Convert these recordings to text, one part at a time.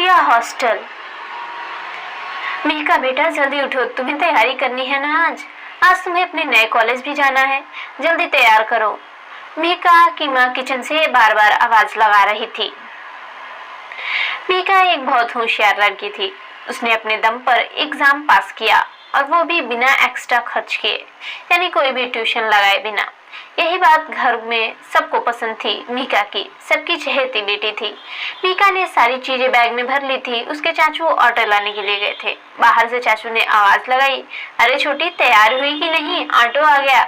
दिया हॉस्टल। मीका बेटा जल्दी उठो, तुम्हें तैयारी करनी है ना। आज तुम्हें अपने नए कॉलेज भी जाना है, जल्दी तैयार करो। मीका की माँ किचन से बार बार आवाज लगा रही थी। मीका एक बहुत होशियार लड़की थी। उसने अपने दम पर एग्जाम पास किया और वो भी बिना एक्स्ट्रा खर्च किए, यानी कोई भी ट्यूशन लगाए बिना। यही बात घर में सबको पसंद थी। मीका की सबकी चहेती बेटी थी। मीका ने सारी चीजें बैग में भर ली थी। उसके चाचू ऑटो लाने के लिए गए थे। बाहर से चाचू ने आवाज लगाई, अरे छोटी तैयार हुई कि नहीं, ऑटो आ गया।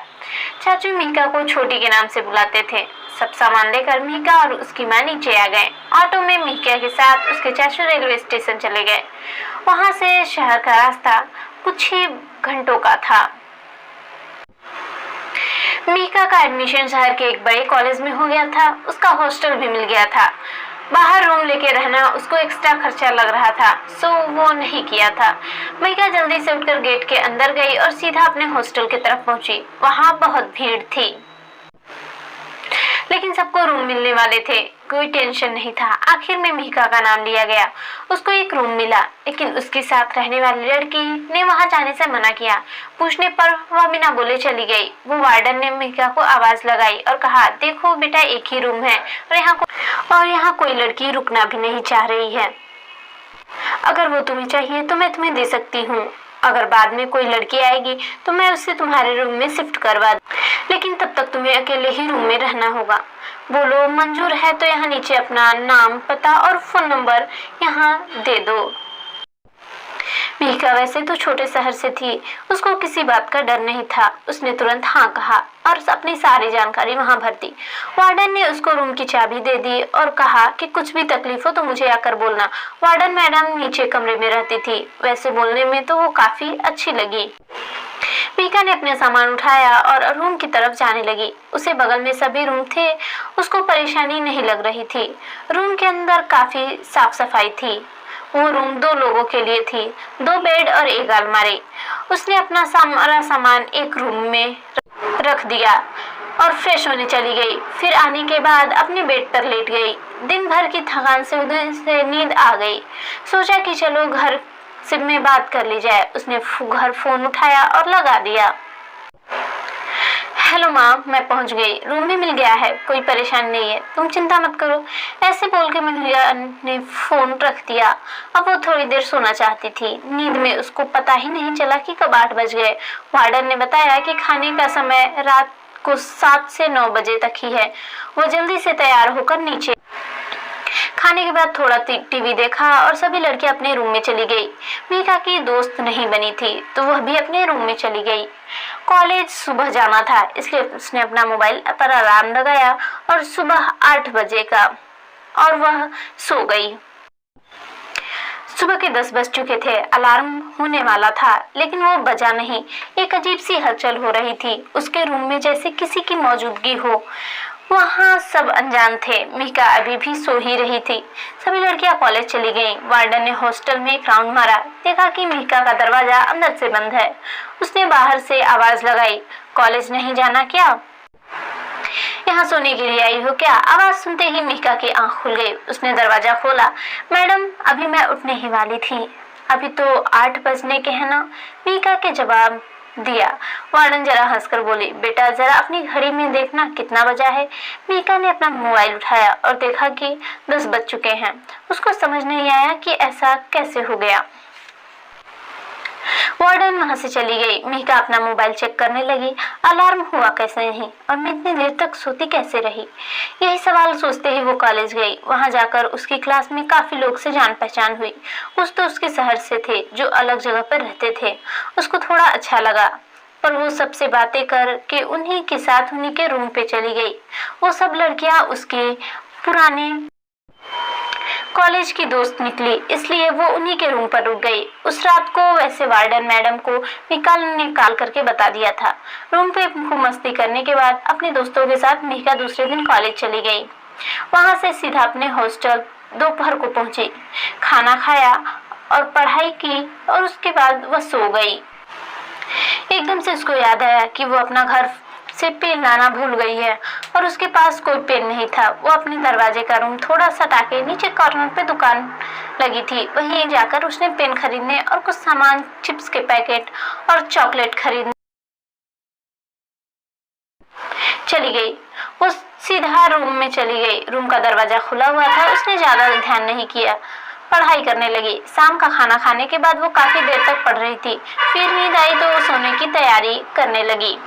चाचू मीका को छोटी के नाम से बुलाते थे। सब सामान लेकर मीका और उसकी माँ नीचे आ गए। ऑटो में मीका के साथ उसके चाचू रेलवे स्टेशन चले गए। वहां से शहर का रास्ता कुछ ही घंटों का था। मीका का एडमिशन शहर के एक बड़े कॉलेज में हो गया था। उसका हॉस्टल भी मिल गया था। बाहर रूम लेके रहना उसको एक्स्ट्रा खर्चा लग रहा था, सो वो नहीं किया था। मीका जल्दी से उठकर गेट के अंदर गई और सीधा अपने हॉस्टल की तरफ पहुंची। वहां बहुत भीड़ थी, लेकिन सबको रूम मिलने वाले थे। कोई टेंशन नहीं था। आखिर में मीका का नाम लिया गया। उसको एक रूम मिला, लेकिन उसके साथ रहने वाली लड़की ने वहां जाने से मना किया। पूछने पर वह बिना बोले चली गई। वो वार्डन ने मीका को आवाज लगाई और कहा, देखो बेटा एक ही रूम है और यहाँ कोई लड़की रुकना भी नहीं चाह रही है। अगर वो तुम्हें चाहिए तो मैं तुम्हें दे सकती हूँ। अगर बाद में कोई लड़की आएगी तो मैं उसे तुम्हारे रूम में शिफ्ट करवा दूँ, लेकिन तब तक तुम्हें अकेले ही रूम में रहना होगा। बोलो मंजूर है तो यहाँ नीचे अपना नाम, पता और फोन नंबर यहाँ दे दो। मीका वैसे तो छोटे शहर से थी, उसको किसी बात का डर नहीं था। उसने तुरंत हाँ कहा और अपनी सारी जानकारी वहां भर दी। वार्डन ने उसको रूम की चाबी दे दी और कहा कि कुछ भी तकलीफ हो तो मुझे आकर बोलना। वार्डन मैडम नीचे कमरे में रहती थी। वैसे बोलने में तो वो काफी अच्छी लगी। मीका ने अपने सामान उठाया और रूम की तरफ जाने लगी। उसे बगल में सभी रूम थे, उसको परेशानी नहीं लग रही थी। रूम के अंदर काफी साफ सफाई थी। वो रूम 2 लोगों के लिए थी, 2 बेड और एक अलमारी। उसने अपना सारा सामान एक रूम में रख दिया और फ्रेश होने चली गई। फिर आने के बाद अपने बेड पर लेट गई। दिन भर की थकान से उसे नींद आ गई। सोचा कि चलो घर से में बात कर ली जाए। उसने घर फोन उठाया और लगा दिया। हेलो माँ, मैं पहुंच गई, रूम भी मिल गया है, कोई परेशानी नहीं है, तुम चिंता मत करो। ऐसे बोल के मीका ने फोन रख दिया। अब वो थोड़ी देर सोना चाहती थी। नींद में उसको पता ही नहीं चला कि कब 8 बज गए। वार्डन ने बताया कि खाने का समय रात को 7 से 9 बजे तक ही है। वो जल्दी से तैयार होकर नीचे खाने के बाद थोड़ा टीवी देखा और सभी लड़कियां अपने रूम में चली गई। मीका की दोस्त नहीं बनी थी तो वह भी अपने रूम में चली गई। कॉलेज सुबह जाना था, इसलिए उसने अपना मोबाइल पर अलार्म लगाया और सुबह 8 बजे का और वह सो गई। सुबह के 10 बज चुके थे। अलार्म होने वाला था, लेकिन वो बजा नहीं। एक अजीब सी हलचल हो रही थी उसके रूम में, जैसे किसी की मौजूदगी हो। वहाँ सब अनजान थे। मीका अभी भी सो ही रही थी। सभी लड़कियां कॉलेज चली गईं। वार्डन ने हॉस्टल में एक राउंड मारा, देखा कि मीका का दरवाजा अंदर से बंद है। उसने बाहर से आवाज लगाई, कॉलेज नहीं जाना क्या? यहाँ सोने के लिए आई हो क्या? आवाज सुनते ही मीका की आंख खुल गई। उसने दरवाजा खोला। मैडम, अभी मैं उठने ही वाली थी, अभी तो 8 बजने के है ना, मीका के जवाब दिया। वार्डन जरा हंसकर बोली, बेटा जरा अपनी घड़ी में देखना कितना बजा है। मीका ने अपना मोबाइल उठाया और देखा कि 10 बज चुके हैं। उसको समझ नहीं आया कि ऐसा कैसे हो गया। वार्डन वहां से चली गई। मीका अपना मोबाइल चेक करने लगी। अलार्म हुआ कैसे नहीं और मैं इतनी देर तक सोती कैसे रही? यही सवाल सोचते ही वो कॉलेज गई। वहां जाकर उसकी क्लास में काफी लोग से जान पहचान हुई। कुछ तो उसके शहर से थे, जो अलग जगह पर रहते थे। उसको थोड़ा अच्छा लगा, पर वो सबसे बातें करके उन्हीं के साथ उन्हीं के रूम पे चली गई। वो सब लड़कियां उसके पुराने कॉलेज की दोस्त निकली, इसलिए वो उन्हीं के रूम पर रुक गई। उस रात को वैसे वार्डन मैडम को मीका ने कॉल करके बता दिया था। रूम पे खूब मस्ती करने के बाद अपने दोस्तों के साथ मीका दूसरे दिन कॉलेज चली गई। वहां से सीधा अपने हॉस्टल दोपहर को पहुंची, खाना खाया और पढ़ाई की और उसके बाद वह सो गई। एकदम से उसको याद आया कि वो अपना घर से पेन लाना भूल गई है और उसके पास कोई पेन नहीं था। वो अपने दरवाजे का रूम थोड़ा सा हटाके नीचे कॉर्नर पे दुकान लगी थी, वहीं जाकर उसने पेन खरीदने और कुछ सामान, चिप्स के पैकेट और चॉकलेट खरीदने चली गई। वो सीधा रूम में चली गई। रूम का दरवाजा खुला हुआ था। उसने ज्यादा ध्यान नहीं किया, पढ़ाई करने लगी। शाम का खाना खाने के बाद वो काफी देर तक पढ़ रही थी। फिर नींद आई तो वो सोने की तैयारी करने लगी।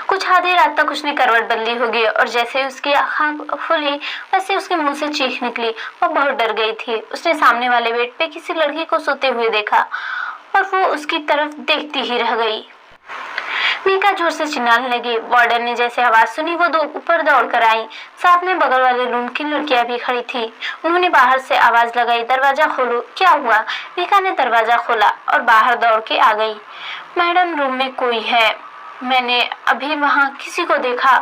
कुछ आधी रात तक उसने करवट बदली होगी और जैसे उसकी आँखें खुली वैसे उसके मुंह से चीख निकली। वो बहुत डर गई थी। उसने सामने वाले बेड पे किसी लड़की को सोते हुए देखा और वो उसकी तरफ देखती ही रह गई। मीका जोर से चिल्लाने लगी। वार्डन ने जैसे आवाज सुनी वो ऊपर दौड़ कर आई। साथ में बगल वाले रूम की लड़कियां भी खड़ी थी। उन्होंने बाहर से आवाज लगाई, दरवाजा खोलो। क्या हुआ? मीका ने दरवाजा खोला और बाहर दौड़ के आ गई। मैडम, रूम में कोई है। मैंने अभी वहाँ किसी को देखा,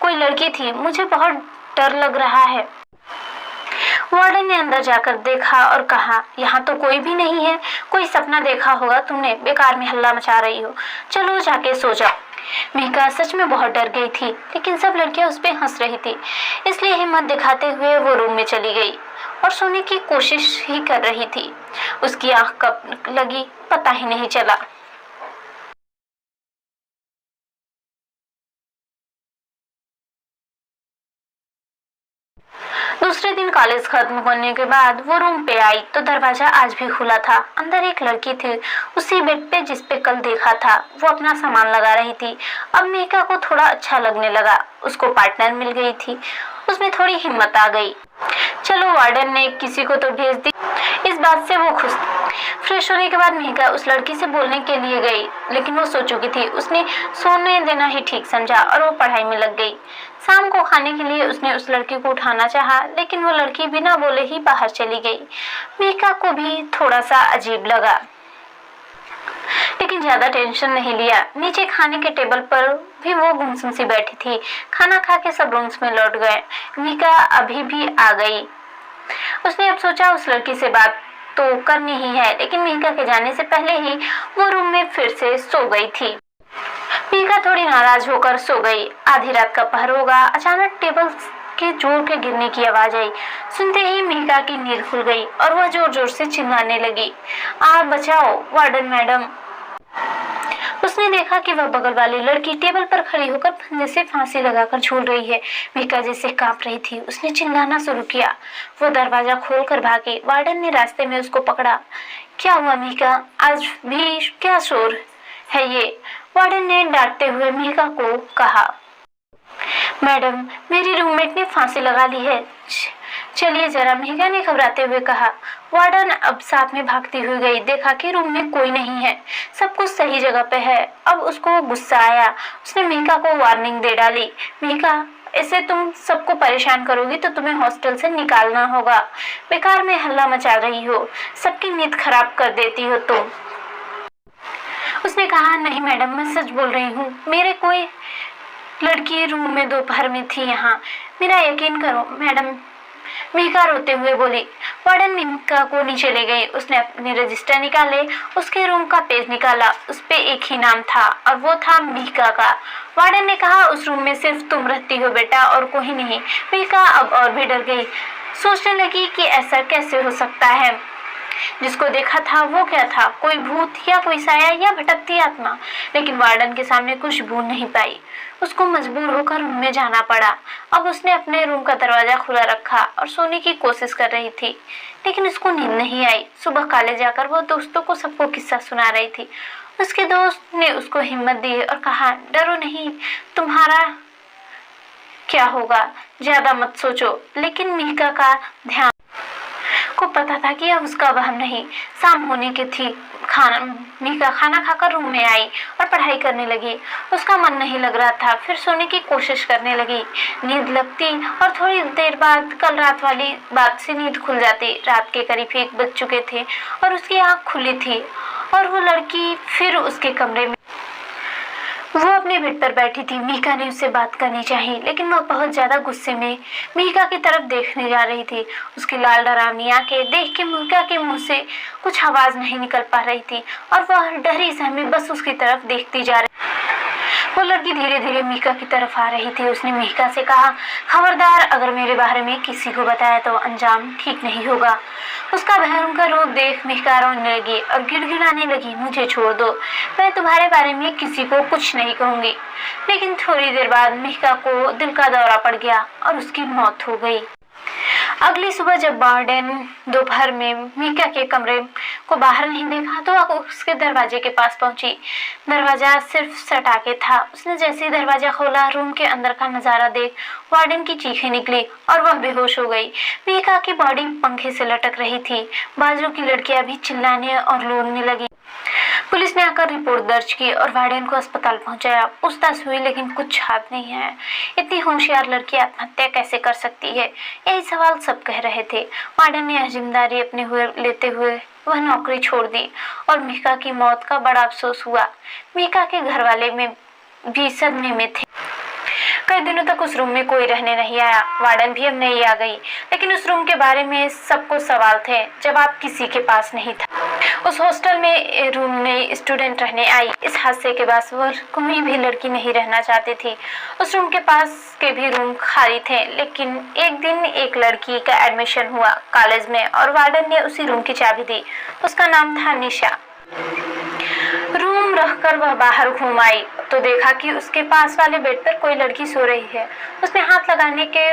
कोई लड़की थी। मुझे बहुत डर लग रहा है। वार्डन ने अंदर जाकर देखा और कहा, यहाँ तो कोई भी नहीं है। कोई सपना देखा होगा तुमने, बेकार में हल्ला मचा रही हो। चलो जाके सो जाओ। मीका सच में बहुत डर गई थी, लेकिन सब लड़कियां उस पे हंस रही थी, इसलिए हिम्मत दिखाते हुए वो रूम में चली गई और सोने की कोशिश ही कर रही थी। उसकी आंख कब लगी पता ही नहीं चला। दूसरे दिन कॉलेज खत्म होने के बाद वो रूम पे आई तो दरवाजा आज भी खुला था। अंदर एक लड़की थी, उसी बेड पे जिस पे कल देखा था। वो अपना सामान लगा रही थी। अब मीका को थोड़ा अच्छा लगने लगा। उसको पार्टनर मिल गई थी। उसमें थोड़ी हिम्मत आ गई। चलो, वार्डन ने किसी को तो भेज दी, इस बात से वो खुश थी। फ्रेश होने के बाद मीका उस लड़की से बोलने के लिए गई, लेकिन वो सो चुकी थी। उसने सोने देना ही ठीक समझा और वो पढ़ाई में लग गई। शाम को खाने के लिए उसने उस लड़की को उठाना चाहा, लेकिन वो लड़की बिना बोले ही बाहर चली गई। मीका को भी थोड़ा सा अजीब लगा, लेकिन ज्यादा टेंशन नहीं लिया। नीचे खाने के टेबल पर भी वो गुमसुम सी बैठी थी। खाना खा के सब रूम्स में लौट गए। मीका अभी भी आ गई। उसने अब सोचा उस लड़की से बात तो करनी ही है, लेकिन मीका के जाने से पहले ही वो रूम में फिर से सो गई थी। मीका थोड़ी नाराज होकर सो गई। आधी रात का पहर होगा। अचानक टेबल के जोर के गिरने की आवाज आई। सुनते ही मीका की नींद खुल गई और वह जोर जोर से चिल्लाने लगी, आप बचाओ, वार्डन मैडम। उसने देखा कि वह बगल वाली लड़की टेबल पर खड़ी होकर फंदे से फांसी लगाकर झूल रही है। मीका जैसे कांप रही थी। उसने चिल्लाना शुरू किया। वो दरवाजा खोलकर भागी। वार्डन ने रास्ते में उसको पकड़ा। क्या हुआ मीका, आज भी क्या शोर है ये? वार्डन ने डांटते हुए मीका को कहा, मैडम, मेरी रूममेट ने फांसी लगा ली है। चलिए जरा, मीका ने घबराते हुए कहा। वार्डन अब साथ में भागती हुई गई। देखा कि रूम में कोई नहीं है, सब कुछ सही जगह पे है। अब उसको गुस्सा आया। उसने मीका को वार्निंग दे डाली, मीका, ऐसे तुम सबको परेशान करोगी तो तुम्हें हॉस्टल से निकालना होगा। बेकार में हल्ला मचा रही हो, सबकी नींद खराब कर देती हो तुम। उसने कहा, नहीं मैडम, मैं सच बोल रही हूँ। मेरे कोई लड़की रूम में दोपहर में थी यहाँ, मेरा यकीन करो मैडम। मीका रोते हुए बोली। वार्डन मीका को नीचे ले गई। उसने अपने रजिस्टर निकाले, उसके रूम का पेज निकाला। उस पे एक ही नाम था और वो था मीका का। वार्डन ने कहा, उस रूम में सिर्फ तुम रहती हो बेटा, और कोई नहीं। मीका अब और भी डर गई। सोचने लगी कि ऐसा कैसे हो सकता है। जिसको देखा था वो क्या था, कोई भूत या कोई साया या भटकती आत्मा? लेकिन वार्डन के सामने कुछ बोल नहीं पाई। उसको मजबूर होकर रूम में जाना पड़ा। अब उसने अपने रूम का दरवाजा खुला रखा और सोने की कोशिश कर रही थी, लेकिन उसको नींद नहीं आई। सुबह कॉलेज जाकर वो दोस्तों को सबको किस्सा सुना रही थी। उसके दोस्त ने उसको हिम्मत दी और कहा, डरो नहीं, तुम्हारा क्या होगा, ज्यादा मत सोचो। लेकिन मीका का ध्यान को पता था कि अब उसका वहम नहीं। शाम होने की थी। मीका खाना खाकर रूम में आई और पढ़ाई करने लगी। उसका मन नहीं लग रहा था। फिर सोने की कोशिश करने लगी। नींद लगती और थोड़ी देर बाद कल रात वाली बात से नींद खुल जाती। रात के करीब 1 बज चुके थे और उसकी आंख खुली थी और वो लड़की फिर उसके कमरे में। वो अपने बेड पर बैठी थी। मीका ने उससे बात करनी चाहिए, लेकिन वह बहुत ज्यादा गुस्से में मीका की तरफ देखने जा रही थी। उसकी लाल डरावनी आंखें देख के मीका के मुंह से कुछ आवाज नहीं निकल पा रही थी और वह डरी सहमी बस उसकी तरफ देखती जा रही। वो लड़की धीरे धीरे मीका की तरफ आ रही थी। उसने मीका से कहा, खबरदार, अगर मेरे बारे में किसी को बताया तो अंजाम ठीक नहीं होगा। उसका भयंकर रूप देख मीका रोने लगी और गिड़गिड़ाने लगी, मुझे छोड़ दो, मैं तुम्हारे बारे में किसी को कुछ नहीं कहूंगी। लेकिन थोड़ी देर बाद मीका को दिल का दौरा पड़ गया और उसकी मौत हो गई। अगली सुबह जब वार्डन दोपहर में मीका के कमरे को बाहर नहीं देखा तो वह उसके दरवाजे के पास पहुंची। दरवाजा सिर्फ सटा के था। उसने जैसे ही दरवाजा खोला, रूम के अंदर का नजारा देख वार्डन की चीखें निकली और वह बेहोश हो गई। मीका की बॉडी पंखे से लटक रही थी। बाजू की लड़कियां भी चिल्लाने और रोने लगी। पुलिस ने आकर रिपोर्ट दर्ज की और वार्डन को अस्पताल पहुंचाया। पूछताछ हुई लेकिन कुछ छाप नहीं है। इतनी होशियार लड़की आत्महत्या कैसे कर सकती है, यही सवाल सब कह रहे थे। वार्डन ने यह जिम्मेदारी अपने लेते हुए वह नौकरी छोड़ दी और मीका की मौत का बड़ा अफसोस हुआ। मीका के घर वाले में भी सदमे में थे। कई दिनों तक उस रूम में कोई रहने नहीं आया। वार्डन भी अब नहीं आ गई, लेकिन उस रूम के बारे में सबको सवाल थे, जवाब किसी के पास नहीं था। उस हॉस्टल में रूम में स्टूडेंट रहने आई। इस हादसे के बाद वह कोई भी लड़की नहीं रहना चाहती थी। उस रूम के पास के भी रूम खाली थे। लेकिन एक दिन एक लड़की का एडमिशन हुआ कॉलेज में और वार्डन ने उसी रूम की चाबी दी। उसका नाम था निशा। रूम रखकर वह बाहर घूम आई तो देखा कि उसके पास वाले बेड पर कोई लड़की सो रही है। उसने हाथ लगाने के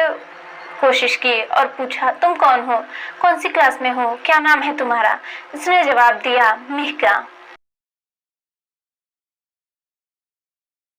कोशिश की और पूछा, तुम कौन हो, कौन सी क्लास में हो, क्या नाम है तुम्हारा? उसने जवाब दिया, मीका।